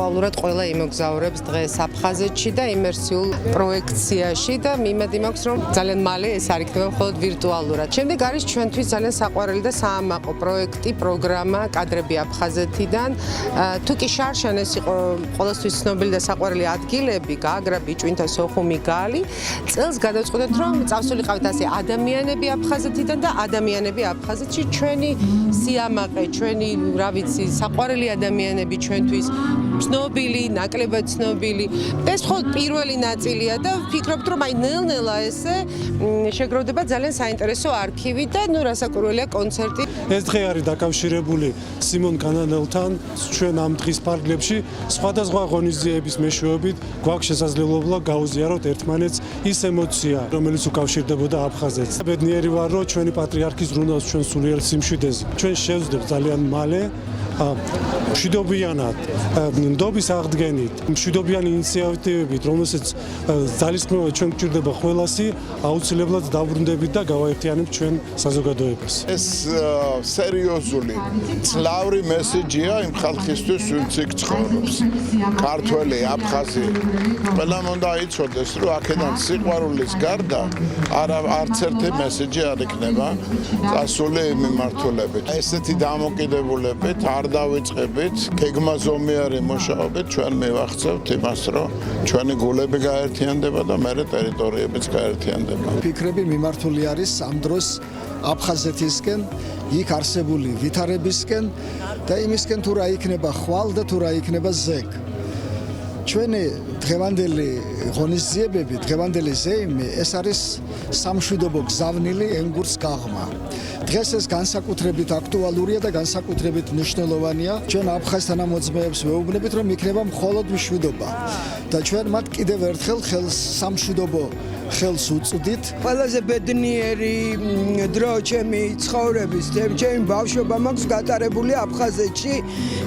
ვირტუალურად ყველა იმოგზაურებს დღეს აფხაზეთში და იმერსიულ პროექციაში და მიმედი მაქვს რომ ძალიან მალე ეს არ იქნება მხოლოდ ვირტუალურად. შემდეგ არის ჩვენთვის ძალიან საყვარელი და საამაყო პროექტი, პროგრამა კადრები აფხაზეთიდან. თუ კი შარშან ეს იყო ყოველთვის ცნობილი და საყვარელი ადგილები, გაგრა, ბიჭვინთა, სოხუმი, გალი, წელს გადავწყვიტეთ რომ წავსულიყავით ასე ადამიანები აფხაზეთიდან და ადამიანები აფხაზეთში ჩვენი სიამაყე, ჩვენი რა ვიცი, საყვარელი ადამიანები ჩვენთვის ცნობილი, ნაკლებად ცნობილი. ეს მხოლოდ პირველი ნაწილია და ვფიქრობთ რომ აი ნელ-ნელა ესე შეგროვდება ძალიან საინტერესო არქივი და ნუ რასაკვირველია კონცერტი. ეს დღე არის დაკავშირებული სიმონ კანანელთან. ჩვენ ამ დღის ფარგლებში სხვადასხვა ღონისძიების მეშვეობით გვაქვს შესაძლებლობა გაუზიაროთ ერთმანეთს ის ემოცია, რომელიც უკავშირდებოდა აფხაზეთს. ბედნიერი ვარ, რომ ჩვენი პატრიარქის ზრუნავს ჩვენ სულიერ სიმშვიდეს. ჩვენ შევძლებთ ძალიან მალე მშვიდობიანად, ნდობის აღდგენით, მშვიდობიანი ინიციატივებით, რომელსაც ძალისხმევა ჩვენ გვჭირდება ყველასი, აუცილებლად დავბრუნდებით და გავაერთიანებთ ჩვენ საზოგადოებას. ეს სერიოზული ძლავრი მესეჯია იმ ხალხისთვის, ვინც იქ ცხოვრობს. ქართველი, აფხაზი, ყველამ უნდა იცოდეს, რომ აქედან სიყვარულის გარდა არც ერთი მესეჯი არ იქნება წასული მიმართულებით. ესეთი დამოკიდებულებით არ დავიწყებით, გეგმაზომიერი მუშაობით ჩვენ მივახცევთ იმას, რომ ჩვენი გულები გაერთიანდება და მერე ტერიტორიებიც გაერთიანდება. ფიქრები მიმართული არის ამ დროს აფხაზეთისკენ, იქ არსებული ვითარებისკენ და იმისკენ თუ რა იქნება ხვალ და თუ რა იქნება ზეგ. ჩვენი დღევანდელი ღონისძიებები, დღევანდელი ზეიმი, ეს არის სამშვიდობო გზავნილი ენგურს გაღმა. დღეს ეს განსაკუთრებით აქტუალურია და განსაკუთრებით მნიშვნელოვანია. ჩვენ აფხაზთან ამოძმეებს ვეუბნებით, რომ იქნება მხოლოდ მშვიდობა და ჩვენ მათ კიდევ ერთხელ სამშვიდობო ხელს უწვდით. ყველაზე ბედნიერი დრო ჩემი ცხოვრების, ჩემი ბავშვობა მაქვს გატარებული აფხაზეთში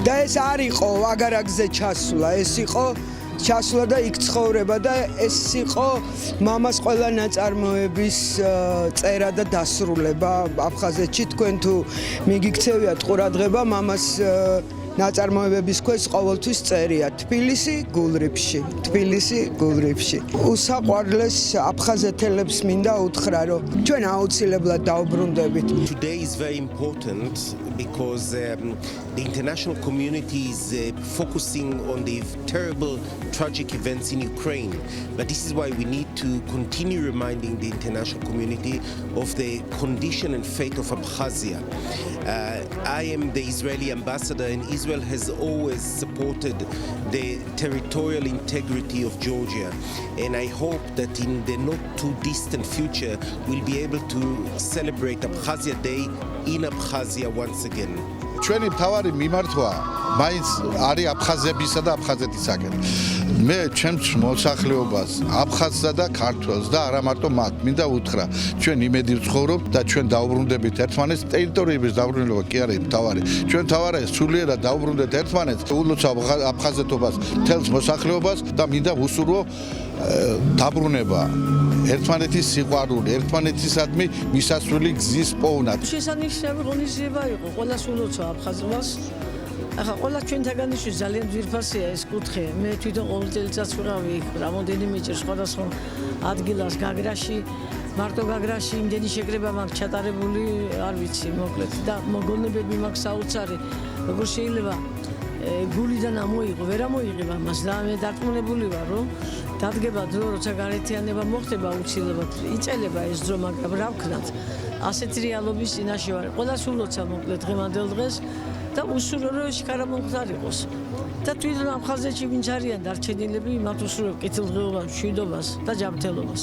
და ეს არ იყო აგარაკზე ჩასვლა, ეს იყო ჩასვლა და იქ ცხოვრება და ეს იყო მამას ყველა ნაწარმოების წერა და დასრულება აფხაზეთში. თქვენ თუ მიგიქცევიათ ყურადღება, მამას ნაწარმოებების ქვეშ ყოველთვის წერია თბილისი გულრიფში, თბილისი გულრიფში. უსაყვარლეს აფხაზეთელებს მინდა უთხრა, რომ ჩვენ აუცილებლად დავბრუნდებით. Today is very important because the international community is focusing on the terrible tragic events in Ukraine. But this is why we need to continue reminding the international community of the condition and fate of Abkhazia. I am the Israeli ambassador and Israel has always supported the territorial integrity of Georgia, and I hope that in the not too distant future we'll be able to celebrate Abkhazia Day in Abkhazia once again. ჩვენი მთავარი მიმართვა მაინც არის აფხაზებისა და აფხაზეთისაკენ. მე ჩემს მოსახლეობას, აფხაზსა და ქართველს და არა მარტო მათ, მინდა უთხრა, ჩვენ იმედი ვცხოვრობთ და ჩვენ დავბრუნდებით ერთმანეთს. ტერიტორიების დაბრუნება კი არის მთავარი. ჩვენ მთავარია სულიერად დავბრუნდეთ ერთმანეთს, ულოცავ აფხაზეთობას, მთელს მოსახლეობას და მინდა ვუსურვო დაბრუნება. ერთმანეთის სიყვარული, ერთმანეთისადმი მისასვლელი გზის პოვნა. შესანიშნავი ღონისძიება იყო, ყველას ულოცვა აფხაზობას. ახლა ყველა ჩვენთაგანიშვის ძალიან ძვირფასია ეს კუთხე. მე თვითონ ყოველ წელიწადს ვიყავი იქ რამოდენიმეჯერ სხვადასხვა ადგილას, გაგრაში, მარტო გაგრაში იმდენი შეკრება მაქვს ჩატარებული, არ ვიცი, მოკლედ და მოგონებები მაქვს საოცარი, როგორ შეიძლება გულიდან ამოიღო, ვერ ამოიღება მას და მე დარწმუნებული ვარ, რომ დადგება დრო, როცა გაერთიანება მოხდება აუცილებლად, იწელება ეს დრო, მაგრამ რა ვქნათ, ასეთი რეალობის წინაშე ვარ. ყველას ულოცა მოკლედ დღევანდელ დღეს და უსურვო რომ შეკარამონხარ იყოს. და თვითონ აფხაზეთში ვინც არიან დარჩენილები, მათ უსურვებ კეთილდღეობას, მშვიდობას და ჯანმრთელობას.